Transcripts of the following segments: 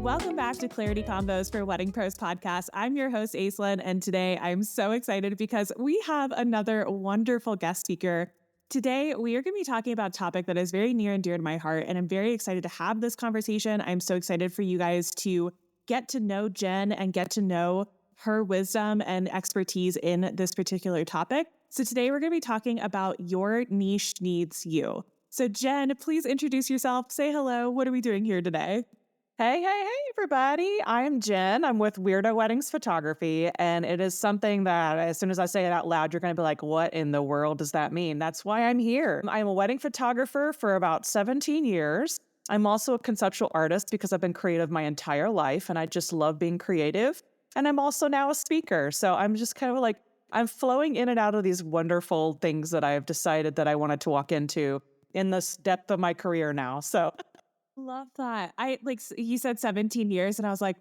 Welcome back to Clarity Convos for Wedding Pros Podcast. I'm your host, Aislinn, and today I'm so excited because we have another wonderful guest speaker. Today, we are going to be talking about a topic that is very near and dear to my heart, and I'm very excited to have this conversation. I'm so excited for you guys to get to know Jen and get to know her wisdom and expertise in this particular topic. So today, we're going to be talking about your niche needs you. So Jen, please introduce yourself. Say hello. What are we doing here today? Hey, everybody. I'm Jen. I'm with Weirdo Weddings Photography, and it is something that as soon as I say it out loud, you're going to be like, what in the world does that mean? That's why I'm here. I'm a wedding photographer for about 17 years. I'm also a conceptual artist because I've been creative my entire life, and I just love being creative. And I'm also now a speaker. So I'm just kind of like, I'm flowing in and out of these wonderful things that I've decided that I wanted to walk into in this depth of my career now. So Love that. You said 17 years and I was like,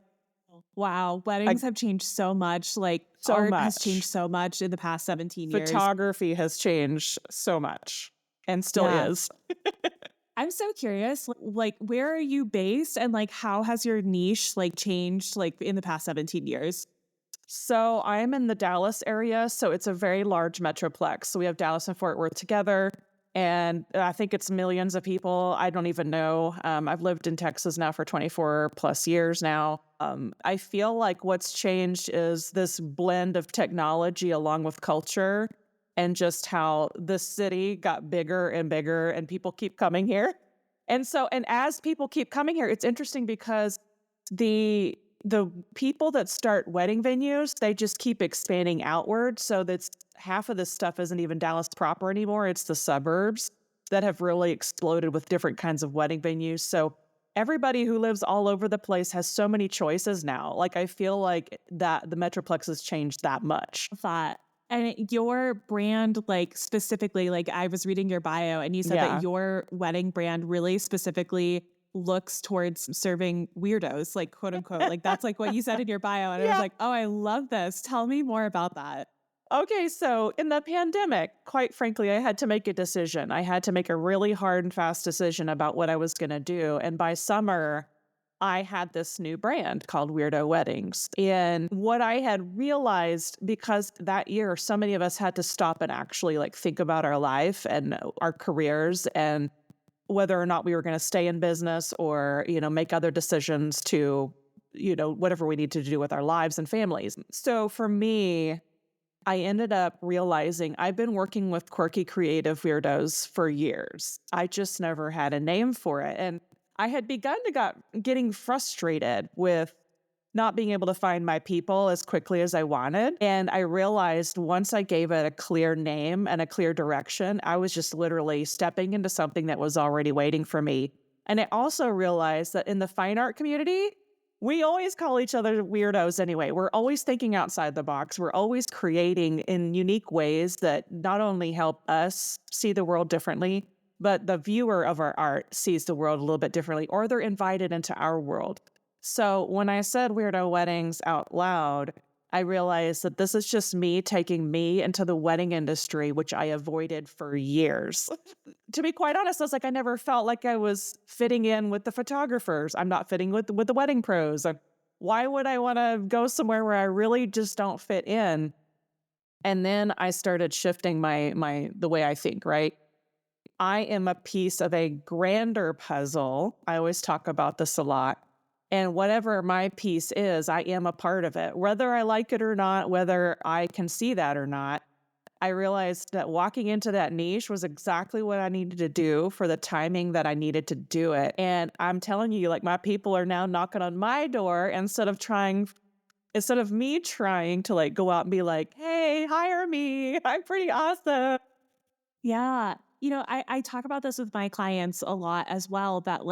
wow, weddings have changed so much. Art has changed so much in the past 17 years. Photography has changed so much and still is. I'm so curious, where are you based and how has your niche changed in the past 17 years? So I'm in the Dallas area. So it's a very large metroplex. So we have Dallas and Fort Worth together. And I think it's millions of people. I don't even know. I've lived in Texas now for 24 plus years now. I feel like what's changed is this blend of technology along with culture and just how the city got bigger and bigger and people keep coming here. And as people keep coming here, it's interesting because the people that start wedding venues, they just keep expanding outward. So that's half of this stuff isn't even Dallas proper anymore. It's the suburbs that have really exploded with different kinds of wedding venues. So everybody who lives all over the place has so many choices now. I feel like that the Metroplex has changed that much. And your brand, specifically, I was reading your bio and you said that your wedding brand really specifically looks towards serving weirdos, quote unquote. That's what you said in your bio. And I was like, oh, I love this. Tell me more about that. Okay, so in the pandemic, quite frankly, I had to make a decision. I had to make a really hard and fast decision about what I was going to do. And by summer, I had this new brand called Weirdo Weddings. And what I had realized, because that year, so many of us had to stop and actually think about our life and our careers and whether or not we were going to stay in business or, make other decisions to, whatever we need to do with our lives and families. So for me, I ended up realizing I've been working with quirky creative weirdos for years. I just never had a name for it. And I had begun to getting frustrated with not being able to find my people as quickly as I wanted. And I realized once I gave it a clear name and a clear direction, I was just literally stepping into something that was already waiting for me. And I also realized that in the fine art community, we always call each other weirdos anyway. We're always thinking outside the box. We're always creating in unique ways that not only help us see the world differently, but the viewer of our art sees the world a little bit differently, or they're invited into our world. So when I said Weirdo Weddings out loud, I realized that this is just me taking me into the wedding industry, which I avoided for years. To be quite honest, I was I never felt like I was fitting in with the photographers. I'm not fitting with the wedding pros. Why would I want to go somewhere where I really just don't fit in? And then I started shifting the way I think, right? I am a piece of a grander puzzle. I always talk about this a lot. And whatever my piece is, I am a part of it. Whether I like it or not, whether I can see that or not, I realized that walking into that niche was exactly what I needed to do for the timing that I needed to do it. And I'm telling you, my people are now knocking on my door instead of me trying to go out and be like, hey, hire me. I'm pretty awesome. Yeah. I talk about this with my clients a lot as well, that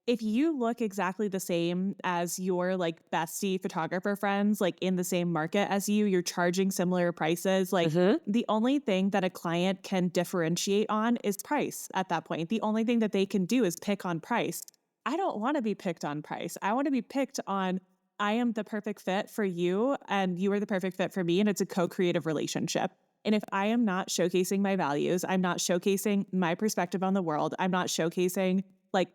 if you look exactly the same as your bestie photographer friends, in the same market as you're charging similar prices. The only thing that a client can differentiate on is price at that point. The only thing that they can do is pick on price. I don't want to be picked on price. I want to be picked on, I am the perfect fit for you and you are the perfect fit for me. And it's a co-creative relationship. And if I am not showcasing my values, I'm not showcasing my perspective on the world, I'm not showcasing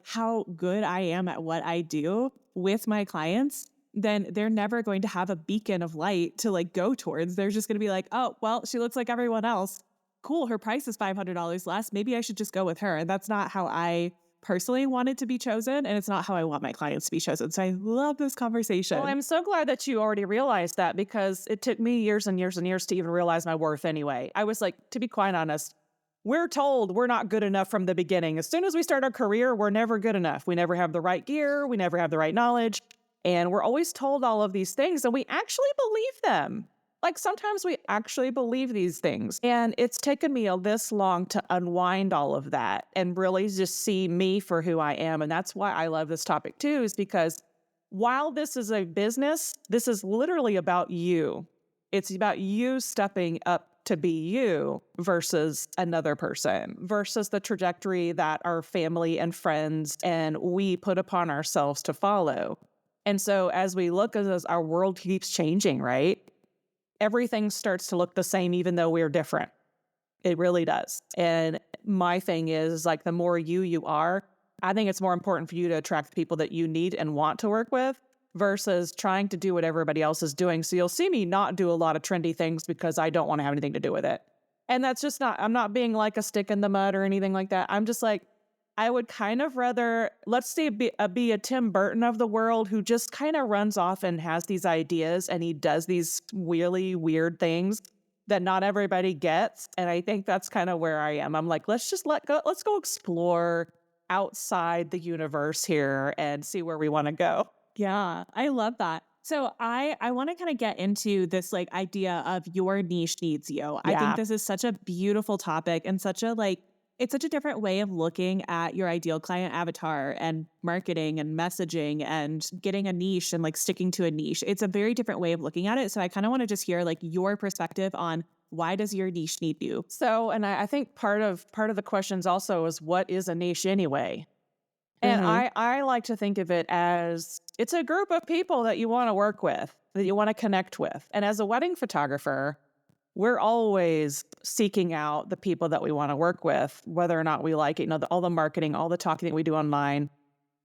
how good I am at what I do, with my clients, then they're never going to have a beacon of light to like go towards. They're just going to be like, oh, well, she looks like everyone else. Cool. Her price is $500 less. Maybe I should just go with her. And that's not how I personally wanted to be chosen. And it's not how I want my clients to be chosen. So I love this Well, conversation. I'm so glad that you already realized that because it took me years and years and years to even realize my worth anyway. I was like, to be quite honest, we're told we're not good enough from the beginning. As soon as we start our career, we're never good enough. We never have the right gear. We never have the right knowledge. And we're always told all of these things and we actually believe them. Like sometimes we actually believe these things. And it's taken me this long to unwind all of that and really just see me for who I am. And that's why I love this topic too, is because while this is a business, this is literally about you. It's about you stepping up to be you versus another person, versus the trajectory that our family and friends and we put upon ourselves to follow. And so as we look as our world keeps changing, right? Everything starts to look the same, even though we're different. It really does. And my thing is like the more you are, I think it's more important for you to attract the people that you need and want to work with versus trying to do what everybody else is doing. So you'll see me not do a lot of trendy things because I don't want to have anything to do with it. And that's just not, I'm not being like a stick in the mud or anything like that. I'm just like, I would kind of rather, let's say, be a Tim Burton of the world who just kind of runs off and has these ideas and he does these really weird things that not everybody gets. And I think that's kind of where I am. I'm like, let's just let's go explore outside the universe here and see where we want to go. Yeah, I love that. So I want to kind of get into this like idea of your niche needs you. I think Yeah. this is such a beautiful topic and such a like it's such a different way of looking at your ideal client avatar and marketing and messaging and getting a niche and like sticking to a niche. It's a very different way of looking at it. So I kind of want to just hear like your perspective on why does your niche need you? So, and I think part of the questions also is what is a niche anyway? And Hmm. I like to think of it as it's a group of people that you want to work with, that you want to connect with. And as a wedding photographer, we're always seeking out the people that we want to work with, whether or not we like it, all the marketing, all the talking that we do online.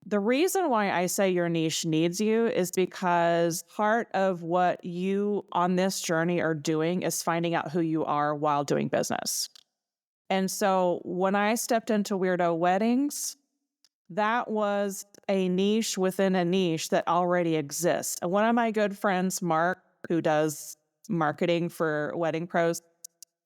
The reason why I say your niche needs you is because part of what you on this journey are doing is finding out who you are while doing business. And so when I stepped into Weirdo Weddings, that was a niche within a niche that already exists. And one of my good friends, Mark, who does marketing for wedding pros,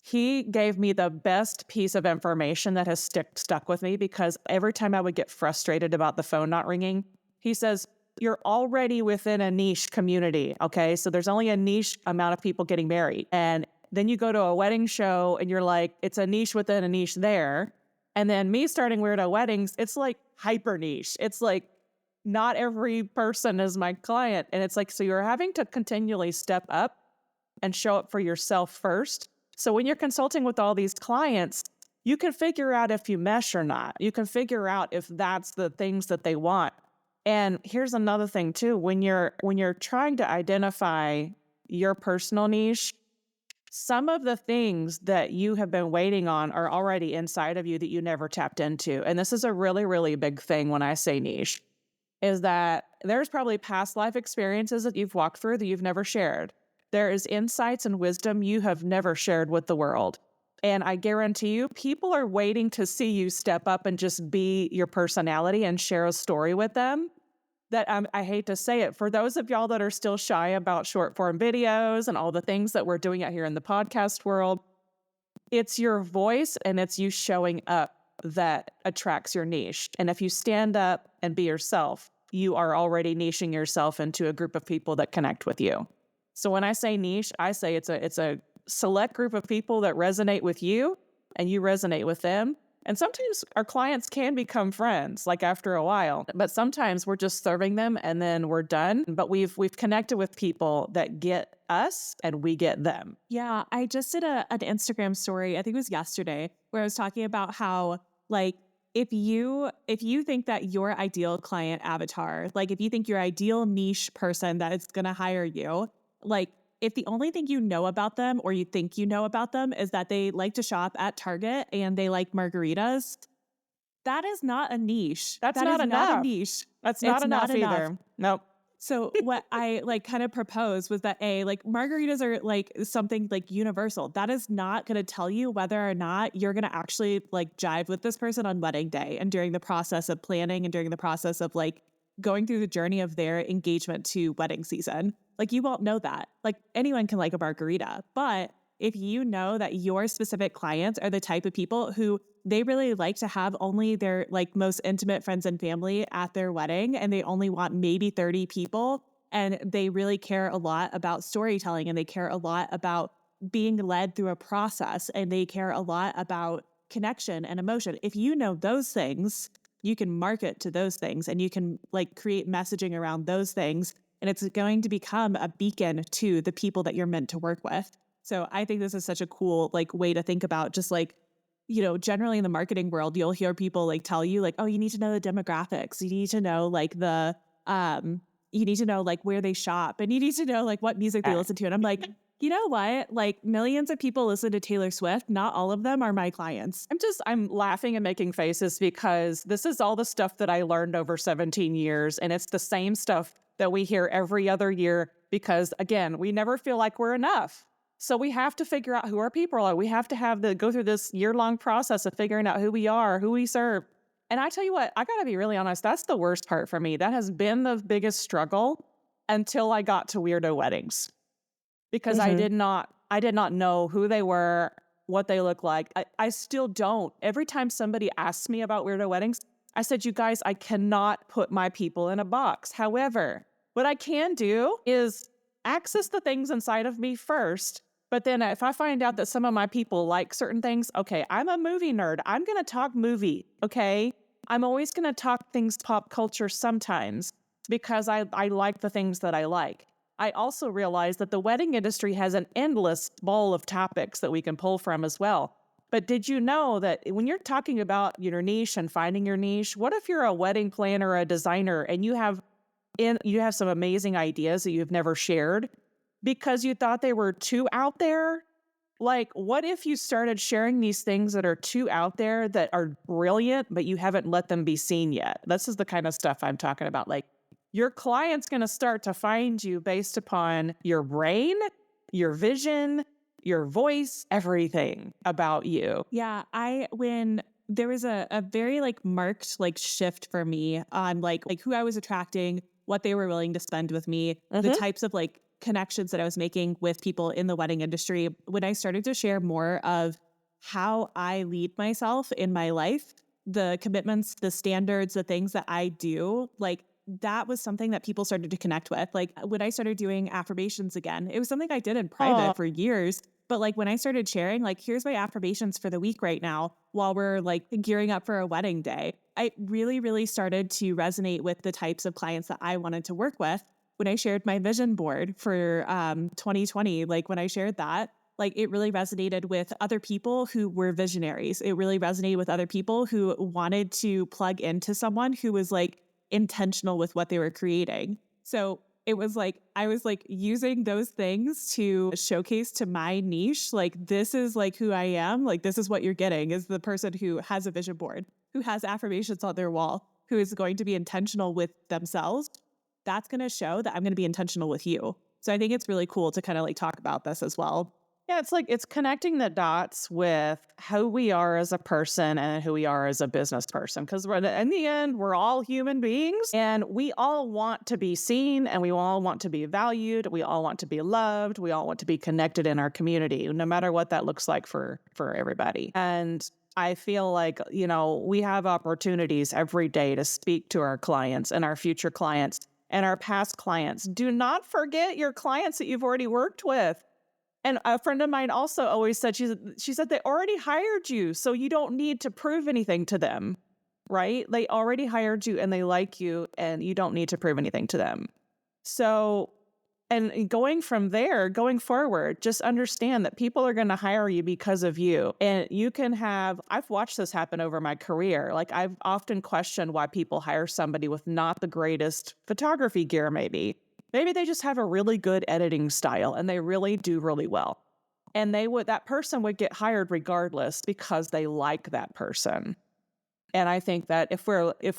he gave me the best piece of information that has stuck with me because every time I would get frustrated about the phone not ringing, he says, you're already within a niche community. Okay. So there's only a niche amount of people getting married. And then you go to a wedding show and you're like, it's a niche within a niche there. And then me starting Weirdo Weddings, it's like hyper niche. It's like not every person is my client. And it's like, so you're having to continually step up and show up for yourself first. So when you're consulting with all these clients, you can figure out if you mesh or not. You can figure out if that's the things that they want. And here's another thing too, when you're trying to identify your personal niche, some of the things that you have been waiting on are already inside of you that you never tapped into. And this is a really, really big thing when I say niche, is that there's probably past life experiences that you've walked through that you've never shared. There is insights and wisdom you have never shared with the world. And I guarantee you, people are waiting to see you step up and just be your personality and share a story with them. That I hate to say it, for those of y'all that are still shy about short form videos and all the things that we're doing out here in the podcast world, it's your voice and it's you showing up that attracts your niche. And if you stand up and be yourself, you are already niching yourself into a group of people that connect with you. So when I say niche, I say it's a select group of people that resonate with you and you resonate with them. And sometimes our clients can become friends, like after a while, but sometimes we're just serving them and then we're done. But we've connected with people that get us and we get them. Yeah, I just did an Instagram story, I think it was yesterday, where I was talking about how like if you think that your ideal client avatar, like if you think your ideal niche person that is going to hire you, like if the only thing you know about them or you think you know about them is that they like to shop at Target and they like margaritas, That is not a niche. That's That not is not a enough. niche. That's not It's not enough enough. either. Nope. So what I like kind of proposed was that like margaritas are like something like universal. That is not going to tell you whether or not you're going to actually like jive with this person on wedding day and during the process of planning and during the process of like going through the journey of their engagement to wedding season. Like you won't know that. Like anyone can like a margarita, but if you know that your specific clients are the type of people who they really like to have only their like most intimate friends and family at their wedding and they only want maybe 30 people and they really care a lot about storytelling and they care a lot about being led through a process and they care a lot about connection and emotion. If you know those things, you can market to those things and you can like create messaging around those things and it's going to become a beacon to the people that you're meant to work with. So I think this is such a cool like way to think about just like, you know, generally in the marketing world, you'll hear people like tell you like, oh, you need to know the demographics. You need to know like you need to know like where they shop and you need to know like what music they Uh, listen to. And I'm like, you know what? Like millions of people listen to Taylor Swift. Not all of them are my clients. I'm laughing and making faces because this is all the stuff that I learned over 17 years. And it's the same stuff that we hear every other year because, again, we never feel like we're enough. So we have to figure out who our people are. We have to go through this year-long process of figuring out who we are, who we serve. And I tell you what, I got to be really honest, that's the worst part for me. That has been the biggest struggle until I got to Weirdo Weddings because Mhm. I did not know who they were, what they look like. I still don't. Every time somebody asks me about Weirdo Weddings, I said, you guys, I cannot put my people in a box. However, what I can do is access the things inside of me first. But then if I find out that some of my people like certain things, okay, I'm a movie nerd. I'm going to talk movie, okay? I'm always going to talk things pop culture sometimes because I like the things that I like. I also realize that the wedding industry has an endless bowl of topics that we can pull from as well. But did you know that when you're talking about your niche and finding your niche, what if you're a wedding planner or a designer and you have some amazing ideas that you've never shared because you thought they were too out there? Like, what if you started sharing these things that are too out there that are brilliant, but you haven't let them be seen yet? This is the kind of stuff I'm talking about. Like, your client's going to start to find you based upon your brain, your vision, your voice, everything about you. Yeah, when there was a very like marked like shift for me on like who I was attracting, what they were willing to spend with me, the Hmm. types of like connections that I was making with people in the wedding industry. When I started to share more of how I lead myself in my life, the commitments, the standards, the things that I do, like that was something that people started to connect with. Like when I started doing affirmations again, it was something I did in Oh, private for years, but like when I started sharing, like, here's my affirmations for the week right now while we're like gearing up for a wedding day, I really, really started to resonate with the types of clients that I wanted to work with. When I shared my vision board for 2020, like when I shared that, like it really resonated with other people who were visionaries. It really resonated with other people who wanted to plug into someone who was like intentional with what they were creating. So it was like I was like using those things to showcase to my niche, like this is like who I am, like this is what you're getting is the person who has a vision board, who has affirmations on their wall, who is going to be intentional with themselves. That's going to show that I'm going to be intentional with you. So I think it's really cool to kind of like talk about this as well. yeah, it's like it's connecting the dots with who we are as a person and who we are as a business person. Because in the end, we're all human beings and we all want to be seen and we all want to be valued. We all want to be loved. We all want to be connected in our community, no matter what that looks like for everybody. And I feel like, we have opportunities every day to speak to our clients and our future clients and our past clients. Do not forget your clients that you've already worked with. And a friend of mine also always said, she said, they already hired you, so you don't need to prove anything to them, right? They already hired you and they like you and you don't need to prove anything to them. So, and going from there, going forward, just understand that people are going to hire you because of you. And I've watched this happen over my career. Like I've often questioned why people hire somebody with not the greatest photography gear, maybe. Maybe they just have a really good editing style and they really do really well. And that person would get hired regardless because they like that person. And I think that if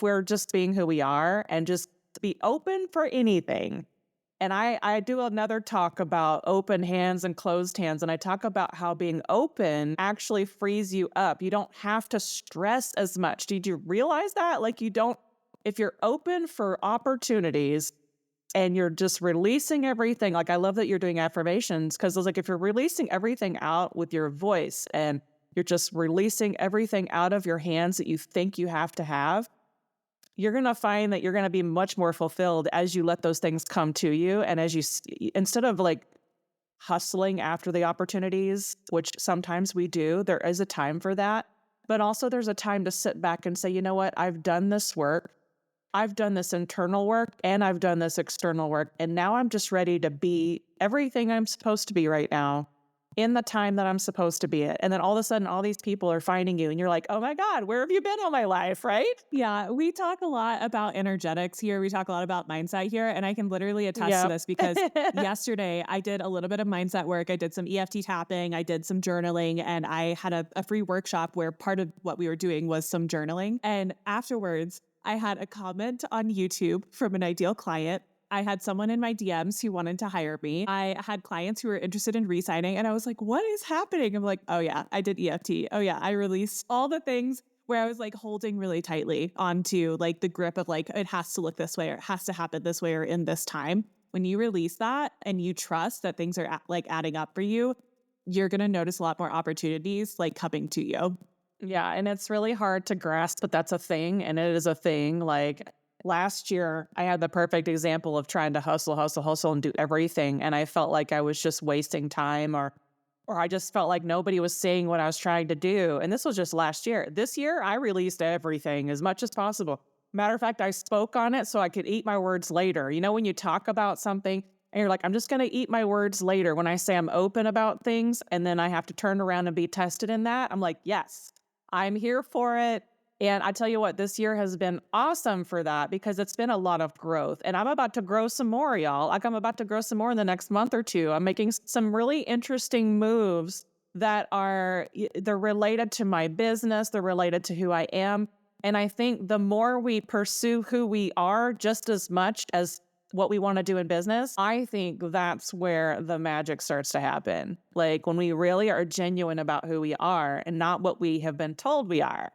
we're just being who we are and just be open for anything. And I do another talk about open hands and closed hands. And I talk about how being open actually frees you up. You don't have to stress as much. Did you realize that? Like, you don't, if you're open for opportunities and you're just releasing everything. Like, I love that you're doing affirmations, because it's like, if you're releasing everything out with your voice and you're just releasing everything out of your hands that you think you have to have, you're going to find that you're going to be much more fulfilled as you let those things come to you. And as you, instead of like hustling after the opportunities, which sometimes we do, there is a time for that. But also there's a time to sit back and say, you know what? I've done this work. I've done this internal work and I've done this external work. And now I'm just ready to be everything I'm supposed to be right now in the time that I'm supposed to be it. And then all of a sudden, all these people are finding you and you're like, oh my God, where have you been all my life? Right? Yeah, we talk a lot about energetics here. We talk a lot about mindset here. And I can literally attest to Yep. this because yesterday I did a little bit of mindset work. I did some EFT tapping, I did some journaling, and I had a free workshop where part of what we were doing was some journaling. And afterwards, I had a comment on YouTube from an ideal client. I had someone in my DMs who wanted to hire me. I had clients who were interested in re-signing, and I was like, what is happening? I'm like, oh yeah, I did EFT. Oh yeah, I released all the things where I was like holding really tightly onto like the grip of like, it has to look this way or it has to happen this way or in this time. When you release that and you trust that things are like adding up for you, you're going to notice a lot more opportunities like coming to you. Yeah, and it's really hard to grasp, but that's a thing, and it is a thing. Like, last year, I had the perfect example of trying to hustle, hustle, hustle, and do everything, and I felt like I was just wasting time, or I just felt like nobody was seeing what I was trying to do. And this was just last year. This year, I released everything as much as possible. Matter of fact, I spoke on it so I could eat my words later. You know, when you talk about something and you're like, I'm just going to eat my words later. When I say I'm open about things and then I have to turn around and be tested in that, I'm like, yes, I'm here for it. And I tell you what, this year has been awesome for that because it's been a lot of growth. And I'm about to grow some more, y'all. Like, I'm about to grow some more in the next month or two. I'm making some really interesting moves that they're related to my business, they're related to who I am. And I think the more we pursue who we are just as much as what we want to do in business, I think that's where the magic starts to happen. Like, when we really are genuine about who we are and not what we have been told we are.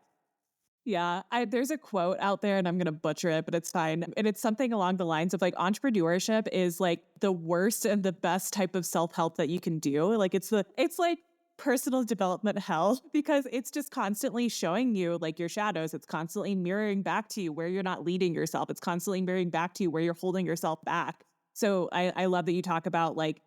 Yeah, there's a quote out there and I'm going to butcher it, but it's fine. And it's something along the lines of like entrepreneurship is like the worst and the best type of self-help that you can do. Like it's like personal development hell because it's just constantly showing you like your shadows. It's constantly mirroring back to you where you're not leading yourself. It's constantly mirroring back to you where you're holding yourself back. So I love that you talk about like,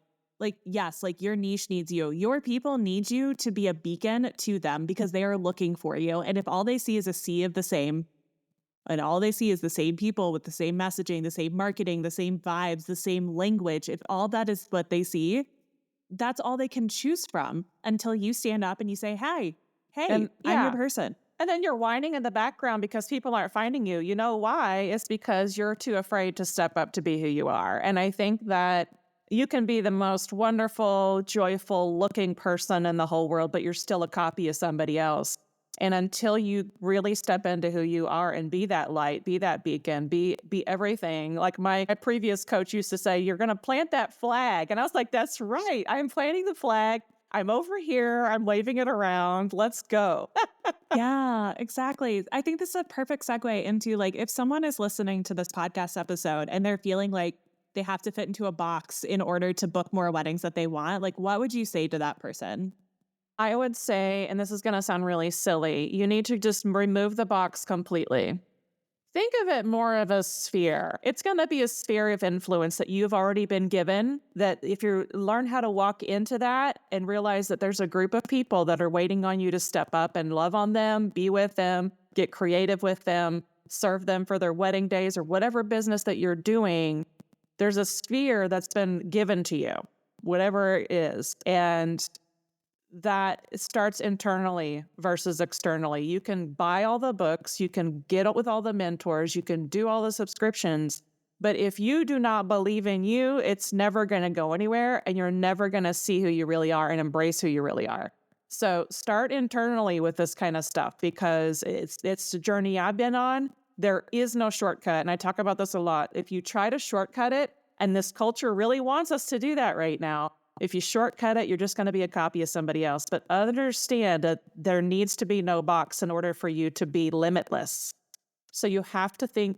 yes, like your niche needs you. Your people need you to be a beacon to them because they are looking for you. And if all they see is a sea of the same, and all they see is the same people with the same messaging, the same marketing, the same vibes, the same language, if all that is what they see, that's all they can choose from until you stand up and you say, hey, And I'm your yeah. person. And then you're whining in the background because people aren't finding you. You know why? It's because you're too afraid to step up to be who you are. And I think that you can be the most wonderful, joyful looking person in the whole world, but you're still a copy of somebody else. And until you really step into who you are and be that light, be that beacon, be everything. Like my previous coach used to say, you're going to plant that flag. And I was like, that's right. I'm planting the flag. I'm over here. I'm waving it around. Let's go. Yeah, exactly. I think this is a perfect segue into like if someone is listening to this podcast episode and they're feeling like they have to fit into a box in order to book more weddings that they want, like what would you say to that person? I would say, and this is going to sound really silly, you need to just remove the box completely. Think of it more of a sphere. It's going to be a sphere of influence that you've already been given. That if you learn how to walk into that and realize that there's a group of people that are waiting on you to step up and love on them, be with them, get creative with them, serve them for their wedding days or whatever business that you're doing, there's a sphere that's been given to you, whatever it is. And that starts internally versus externally. You can buy all the books, you can get up with all the mentors, you can do all the subscriptions. But if you do not believe in you, it's never going to go anywhere and you're never going to see who you really are and embrace who you really are. So start internally with this kind of stuff because it's the journey I've been on. There is no shortcut. And I talk about this a lot. If you try to shortcut it, and this culture really wants us to do that right now, if you shortcut it, you're just going to be a copy of somebody else. But understand that there needs to be no box in order for you to be limitless. So you have to think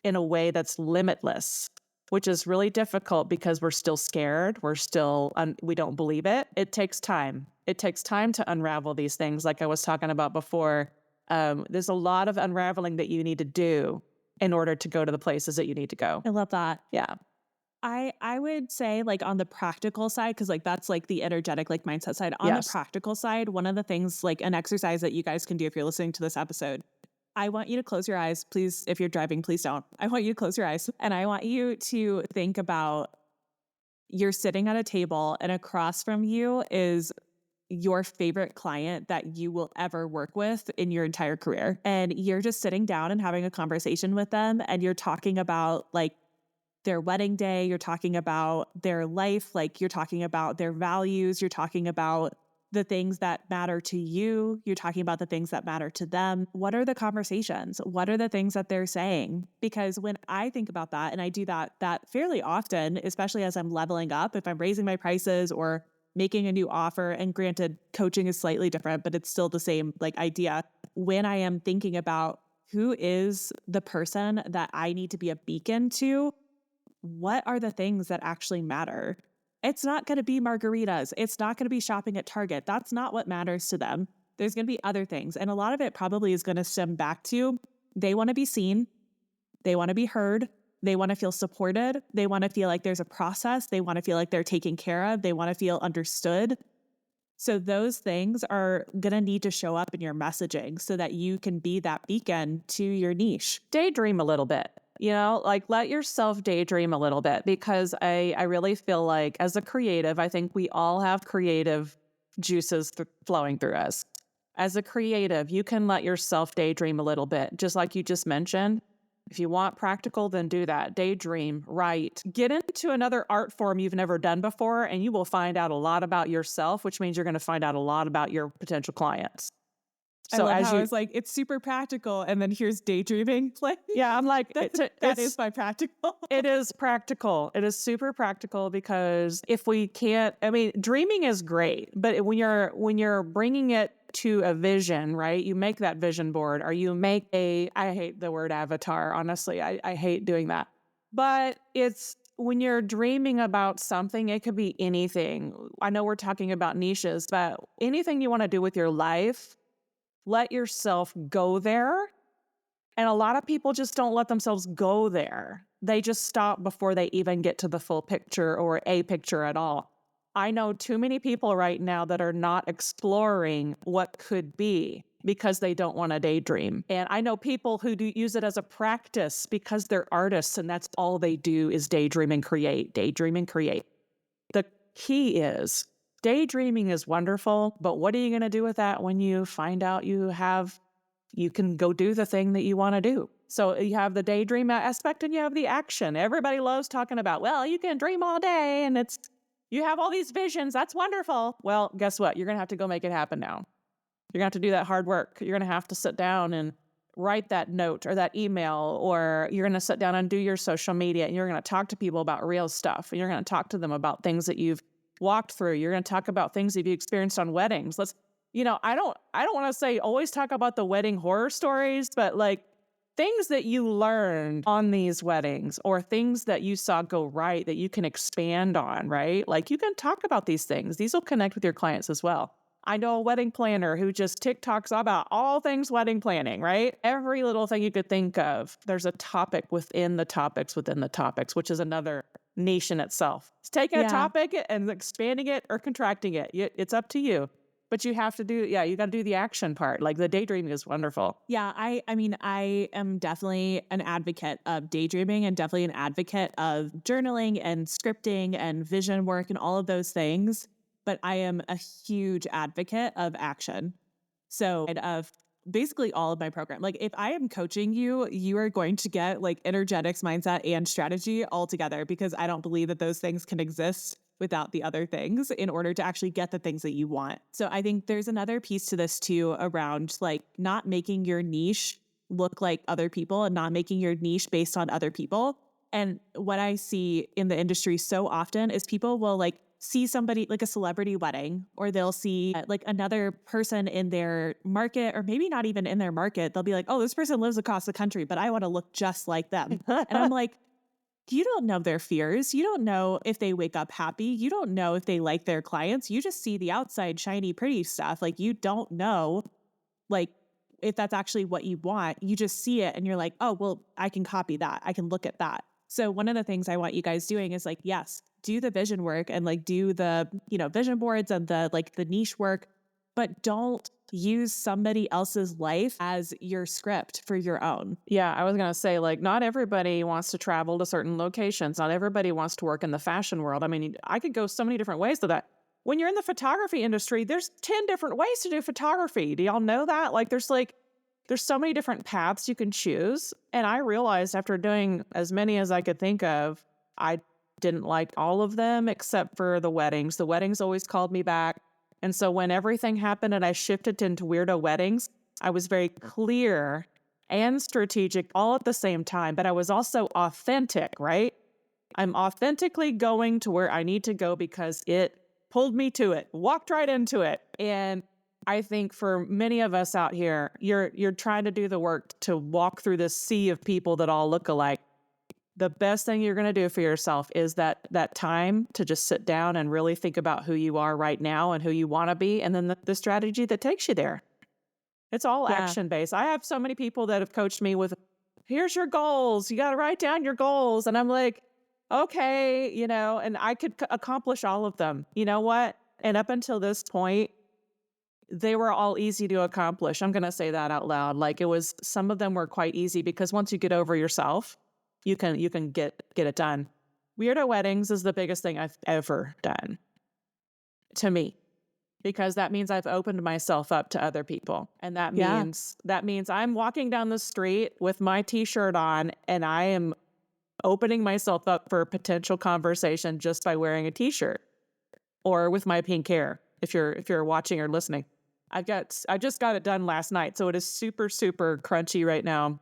in a way that's limitless, which is really difficult because we're still scared. We're still, we don't believe it. It takes time. It takes time to unravel these things. Like I was talking about before, there's a lot of unraveling that you need to do in order to go to the places that you need to go. I love that. Yeah. I would say like on the practical side, because like that's like the energetic like mindset side. On the Yes. practical side, one of the things like an exercise that you guys can do if you're listening to this episode, I want you to close your eyes. Please, if you're driving, please don't. I want you to close your eyes and I want you to think about you're sitting at a table and across from you is your favorite client that you will ever work with in your entire career. And you're just sitting down and having a conversation with them and you're talking about like their wedding day, you're talking about their life, like you're talking about their values, you're talking about the things that matter to you, you're talking about the things that matter to them. What are the conversations? What are the things that they're saying? Because when I think about that, and I do that fairly often, especially as I'm leveling up, if I'm raising my prices or making a new offer, and granted, coaching is slightly different, but it's still the same like idea. When I am thinking about who is the person that I need to be a beacon to, what are the things that actually matter? It's not going to be margaritas. It's not going to be shopping at Target. That's not what matters to them. There's going to be other things. And a lot of it probably is going to stem back to they want to be seen. They want to be heard. They want to feel supported. They want to feel like there's a process. They want to feel like they're taken care of. They want to feel understood. So those things are going to need to show up in your messaging so that you can be that beacon to your niche. Daydream a little bit. Like let yourself daydream a little bit because I really feel like as a creative, I think we all have creative juices flowing through us. As a creative, you can let yourself daydream a little bit, just like you just mentioned. If you want practical, then do that. Daydream, write, get into another art form you've never done before, and you will find out a lot about yourself, which means you're going to find out a lot about your potential clients. So I love how it's like, it's super practical. And then here's daydreaming play. Yeah, I'm like, that is my practical. It is practical. It is super practical because if we can't, I mean, dreaming is great, but when you're bringing it to a vision, right? You make that vision board or you make I hate the word avatar, honestly. I hate doing that. But it's when you're dreaming about something, it could be anything. I know we're talking about niches, but anything you want to do with your life, let yourself go there. And a lot of people just don't let themselves go there. They just stop before they even get to the full picture or a picture at all. I know too many people right now that are not exploring what could be because they don't want to daydream. And I know people who do use it as a practice because they're artists and that's all they do is daydream and create, daydream and create. The key is daydreaming is wonderful, but what are you going to do with that when you find out you can go do the thing that you want to do? So you have the daydream aspect and you have the action. Everybody loves talking about, well, you can dream all day and you have all these visions. That's wonderful. Well, guess what? You're going to have to go make it happen now. You're going to have to do that hard work. You're going to have to sit down and write that note or that email, or you're going to sit down and do your social media and you're going to talk to people about real stuff. And you're going to talk to them about things that you've walked through. You're going to talk about things that you've experienced on weddings. I don't want to say always talk about the wedding horror stories, but like things that you learned on these weddings or things that you saw go right that you can expand on, right? Like you can talk about these things. These will connect with your clients as well. I know a wedding planner who just TikToks about all things wedding planning, right? Every little thing you could think of, there's a topic within the topics, which is another niche in itself. It's taking a topic and expanding it or contracting it. It's up to you. But you have to you got to do the action part. Like the daydreaming is wonderful. Yeah, I mean, I am definitely an advocate of daydreaming and definitely an advocate of journaling and scripting and vision work and all of those things. But I am a huge advocate of action. So of basically all of my program. Like if I am coaching you, you are going to get like energetics, mindset, and strategy all together because I don't believe that those things can exist without the other things in order to actually get the things that you want. So I think there's another piece to this too around like not making your niche look like other people and not making your niche based on other people. And what I see in the industry so often is people will like see somebody like a celebrity wedding, or they'll see like another person in their market, or maybe not even in their market. They'll be like, oh, this person lives across the country, but I want to look just like them. And I'm like, you don't know their fears. You don't know if they wake up happy. You don't know if they like their clients. You just see the outside shiny, pretty stuff. Like you don't know, like if that's actually what you want. You just see it and you're like, oh, well, I can copy that. I can look at that. So one of the things I want you guys doing is like, yes, do the vision work and like do the, vision boards and the like the niche work, but don't use somebody else's life as your script for your own. Yeah, I was going to say, like, not everybody wants to travel to certain locations. Not everybody wants to work in the fashion world. I mean, I could go so many different ways to that. When you're in the photography industry, there's 10 different ways to do photography. Do y'all know that? There's so many different paths you can choose. And I realized after doing as many as I could think of, I didn't like all of them except for the weddings. The weddings always called me back. And so when everything happened and I shifted into Weirdo Weddings, I was very clear and strategic all at the same time, but I was also authentic, right? I'm authentically going to where I need to go because it pulled me to it, walked right into it. And I think for many of us out here, you're trying to do the work to walk through this sea of people that all look alike. The best thing you're going to do for yourself is that time to just sit down and really think about who you are right now and who you want to be, and then the strategy that takes you there. It's all Yeah. action based. I have so many people that have coached me with, here's your goals. You got to write down your goals. And I'm like, okay, and I could accomplish all of them. You know what? And up until this point, they were all easy to accomplish. I'm going to say that out loud. Like some of them were quite easy because once you get over yourself, you can get it done. Weirdo Weddings is the biggest thing I've ever done to me, because that means I've opened myself up to other people. And that Yeah. means I'm walking down the street with my t-shirt on and I am opening myself up for potential conversation just by wearing a t-shirt or with my pink hair. If you're watching or listening, I just got it done last night. So it is super, super crunchy right now.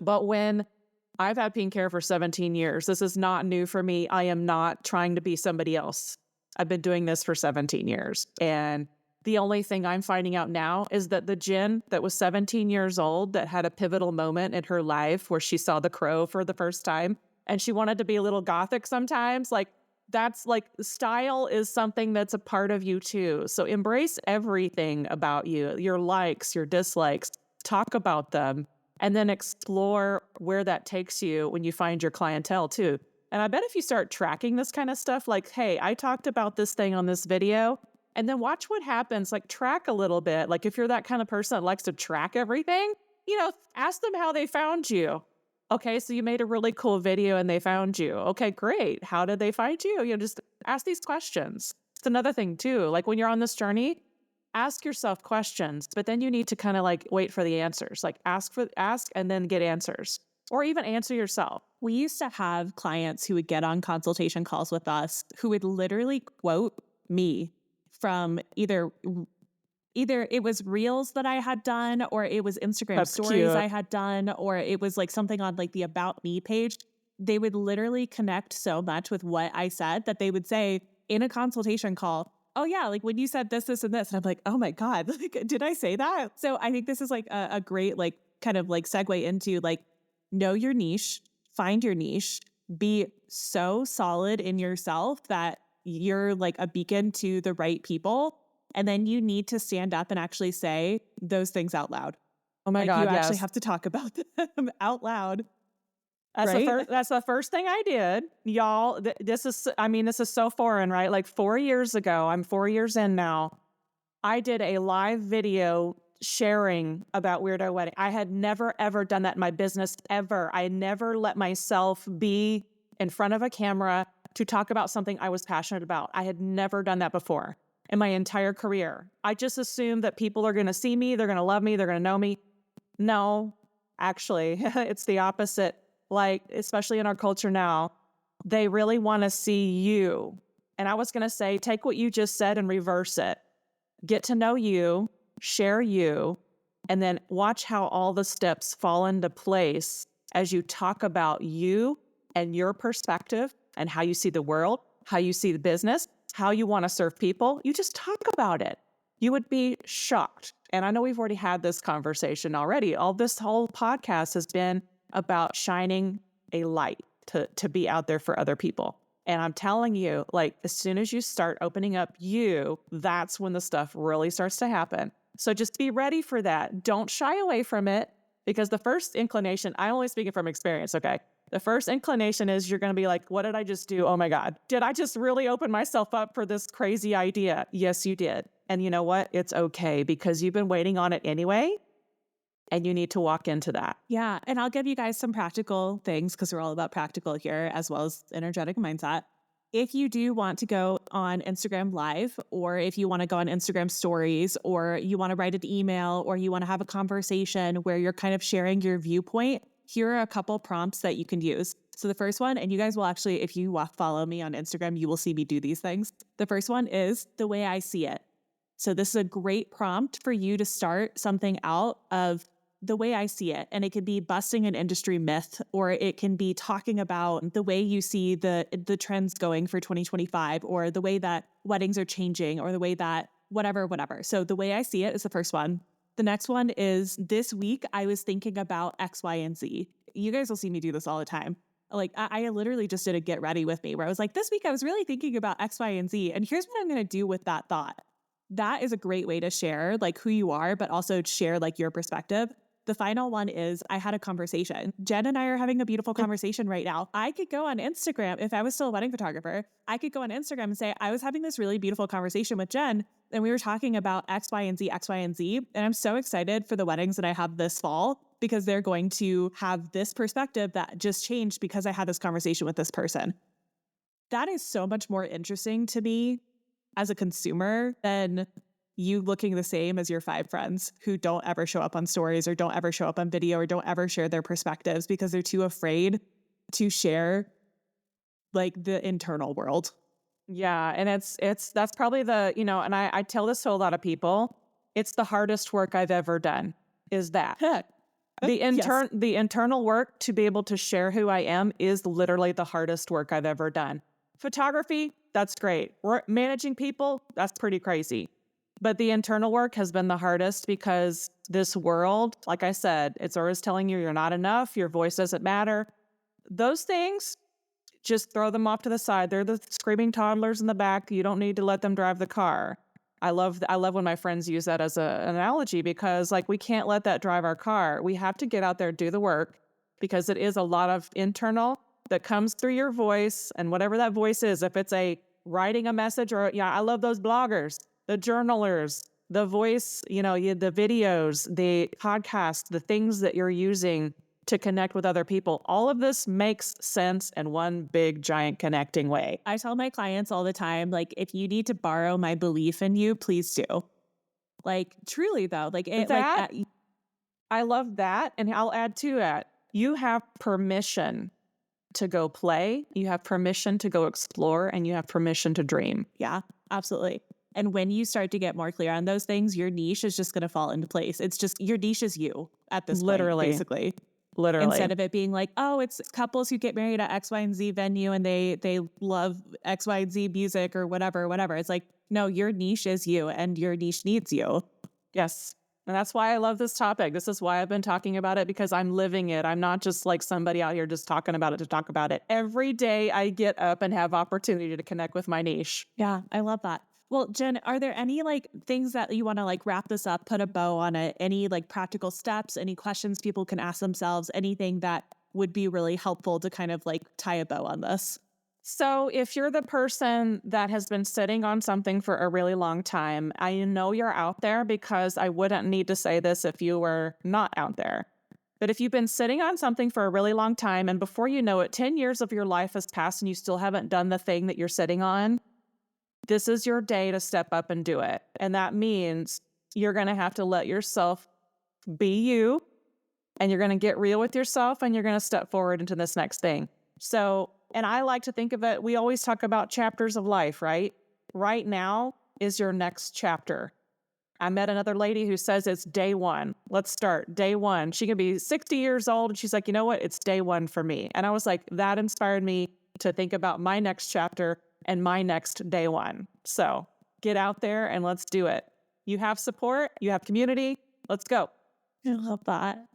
But when I've had pink hair for 17 years. This is not new for me. I am not trying to be somebody else. I've been doing this for 17 years. And the only thing I'm finding out now is that the Jen that was 17 years old that had a pivotal moment in her life where she saw The Crow for the first time and she wanted to be a little gothic sometimes, like that's like style is something that's a part of you too. So embrace everything about you, your likes, your dislikes, talk about them. And then explore where that takes you when you find your clientele too. And I bet if you start tracking this kind of stuff, like, hey, I talked about this thing on this video, and then watch what happens, like track a little bit. Like if you're that kind of person that likes to track everything, ask them how they found you. Okay, so you made a really cool video and they found you. Okay, great. How did they find you? Just ask these questions. It's another thing too. Like when you're on this journey, ask yourself questions, but then you need to kind of like wait for the answers. Like ask and then get answers, or even answer yourself. We used to have clients who would get on consultation calls with us who would literally quote me from either it was reels that I had done, or it was Instagram That's stories cute. I had done, or it was like something on like the About Me page. They would literally connect so much with what I said that they would say in a consultation call, oh yeah, like when you said this, this, and this. And I'm like, oh my God, like, did I say that? So I think this is like a great, like kind of like segue into like, know your niche, find your niche, be so solid in yourself that you're like a beacon to the right people. And then you need to stand up and actually say those things out loud. Oh my Like you God, actually yes. have to talk about them out loud. That's the first thing I did, y'all. This is so foreign, right? Like 4 years ago, I'm 4 years in now. I did a live video sharing about Weirdo Wedding. I had never, ever done that in my business, ever. I never let myself be in front of a camera to talk about something I was passionate about. I had never done that before in my entire career. I just assumed that people are going to see me, they're going to love me, they're going to know me. No, actually, it's the opposite. Like, especially in our culture now, they really want to see you. And I was going to say, take what you just said and reverse it. Get to know you, share you, and then watch how all the steps fall into place as you talk about you and your perspective and how you see the world, how you see the business, how you want to serve people. You just talk about it. You would be shocked. And I know we've already had this conversation already. This whole podcast has been about shining a light to be out there for other people. And I'm telling you, like, as soon as you start opening up you, that's when the stuff really starts to happen. So just be ready for that. Don't shy away from it, because the first inclination, I'm only speaking from experience, okay? The first inclination is you're going to be like, what did I just do? Oh my God. Did I just really open myself up for this crazy idea? Yes, you did. And you know what? It's okay, because you've been waiting on it anyway, and you need to walk into that. Yeah. And I'll give you guys some practical things because we're all about practical here, as well as energetic mindset. If you do want to go on Instagram Live, or if you want to go on Instagram stories, or you want to write an email, or you want to have a conversation where you're kind of sharing your viewpoint, here are a couple prompts that you can use. So the first one, and you guys will actually, if you follow me on Instagram, you will see me do these things. The first one is the way I see it. So this is a great prompt for you to start something out of the way I see it. And it could be busting an industry myth, or it can be talking about the way you see the trends going for 2025, or the way that weddings are changing, or the way that whatever. So the way I see it is the first one. The next one is, this week I was thinking about X, Y, and Z. You guys will see me do this all the time. Like I literally just did a get ready with me where I was like, this week I was really thinking about X, Y, and Z. And here's what I'm going to do with that thought. That is a great way to share like who you are, but also share like your perspective. The final one is, I had a conversation. Jen and I are having a beautiful conversation right now. I could go on Instagram, if I was still a wedding photographer, I could go on Instagram and say, I was having this really beautiful conversation with Jen, and we were talking about X, Y, and Z, X, Y, and Z. And I'm so excited for the weddings that I have this fall, because they're going to have this perspective that just changed because I had this conversation with this person. That is so much more interesting to me as a consumer than you looking the same as your 5 friends who don't ever show up on stories, or don't ever show up on video, or don't ever share their perspectives because they're too afraid to share like the internal world. Yeah. And that's probably and I tell this to a lot of people, it's the hardest work I've ever done, is that. Yes. The internal work to be able to share who I am is literally the hardest work I've ever done. Photography, that's great. Managing people, that's pretty crazy. But the internal work has been the hardest, because this world, like I said, it's always telling you you're not enough, your voice doesn't matter. Those things, just throw them off to the side. They're the screaming toddlers in the back. You don't need to let them drive the car. I love when my friends use that as an analogy, because like, we can't let that drive our car. We have to get out there, do the work, because it is a lot of internal that comes through your voice, and whatever that voice is, if it's a writing a message, or I love those bloggers, the journalers, the voice, the videos, the podcasts, the things that you're using to connect with other people. All of this makes sense in one big, giant connecting way. I tell my clients all the time, like, if you need to borrow my belief in you, please do. Like, truly though, like it, That, I love that. And I'll add to that, you have permission to go play, you have permission to go explore, and you have permission to dream. yeah, absolutely. And when you start to get more clear on those things, your niche is just going to fall into place. It's just, your niche is you at this point, basically. Literally. Instead of it being like, oh, it's couples who get married at X, Y, and Z venue and they love X, Y, and Z music or whatever. It's like, no, your niche is you, and your niche needs you. Yes. And that's why I love this topic. This is why I've been talking about it, because I'm living it. I'm not just like somebody out here just talking about it to talk about it. Every day I get up and have opportunity to connect with my niche. Yeah, I love that. Well, Jen, are there any like things that you want to like wrap this up, put a bow on it? Any like practical steps, any questions people can ask themselves, anything that would be really helpful to kind of like tie a bow on this? So if you're the person that has been sitting on something for a really long time, I know you're out there, because I wouldn't need to say this if you were not out there. But if you've been sitting on something for a really long time, and before you know it, 10 years of your life has passed and you still haven't done the thing that you're sitting on, this is your day to step up and do it. And that means you're going to have to let yourself be you, and you're going to get real with yourself, and you're going to step forward into this next thing. So And I like to think of it, we always talk about chapters of life, right? Right now is your next chapter. I met another lady who says it's day one. Let's start day one. She can be 60 years old and she's like, you know what? It's day one for me. And I was like, that inspired me to think about my next chapter and my next day one. So get out there and let's do it. You have support, you have community. Let's go. I love that.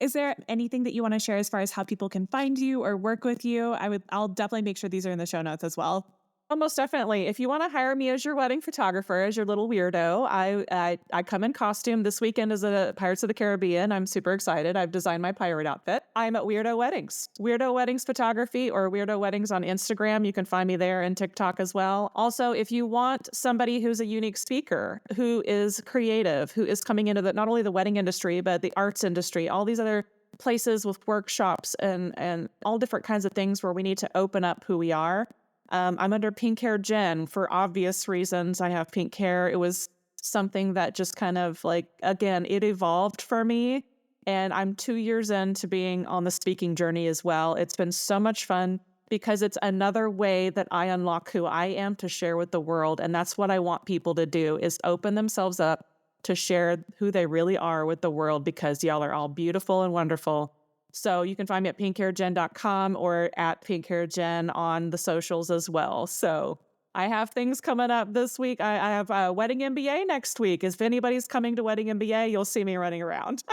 Is there anything that you want to share as far as how people can find you or work with you? I'll definitely make sure these are in the show notes as well. Oh, most definitely. If you want to hire me as your wedding photographer, as your little weirdo, I come in costume. This weekend is a Pirates of the Caribbean. I'm super excited. I've designed my pirate outfit. I'm at Weirdo Weddings, Weirdo Weddings Photography, or Weirdo Weddings on Instagram. You can find me there and TikTok as well. Also, if you want somebody who's a unique speaker, who is creative, who is coming into not only the wedding industry but the arts industry, all these other places with workshops and all different kinds of things where we need to open up who we are. I'm under Pink Hair Jen for obvious reasons. I have pink hair. It was something that just kind of like, again, it evolved for me. And I'm 2 years into being on the speaking journey as well. It's been so much fun because it's another way that I unlock who I am to share with the world. And that's what I want people to do, is open themselves up to share who they really are with the world, because y'all are all beautiful and wonderful. So you can find me at pinkhairjen.com or at pinkhairjen on the socials as well. So I have things coming up this week. I have a wedding MBA next week. If anybody's coming to wedding MBA, you'll see me running around.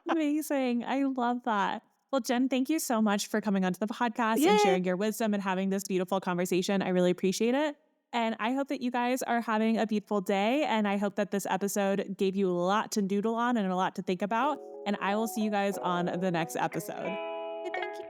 Amazing. I love that. Well, Jen, thank you so much for coming onto the podcast and Yay! sharing your wisdom and having this beautiful conversation. I really appreciate it. And I hope that you guys are having a beautiful day. And I hope that this episode gave you a lot to doodle on and a lot to think about. And I will see you guys on the next episode. Thank you.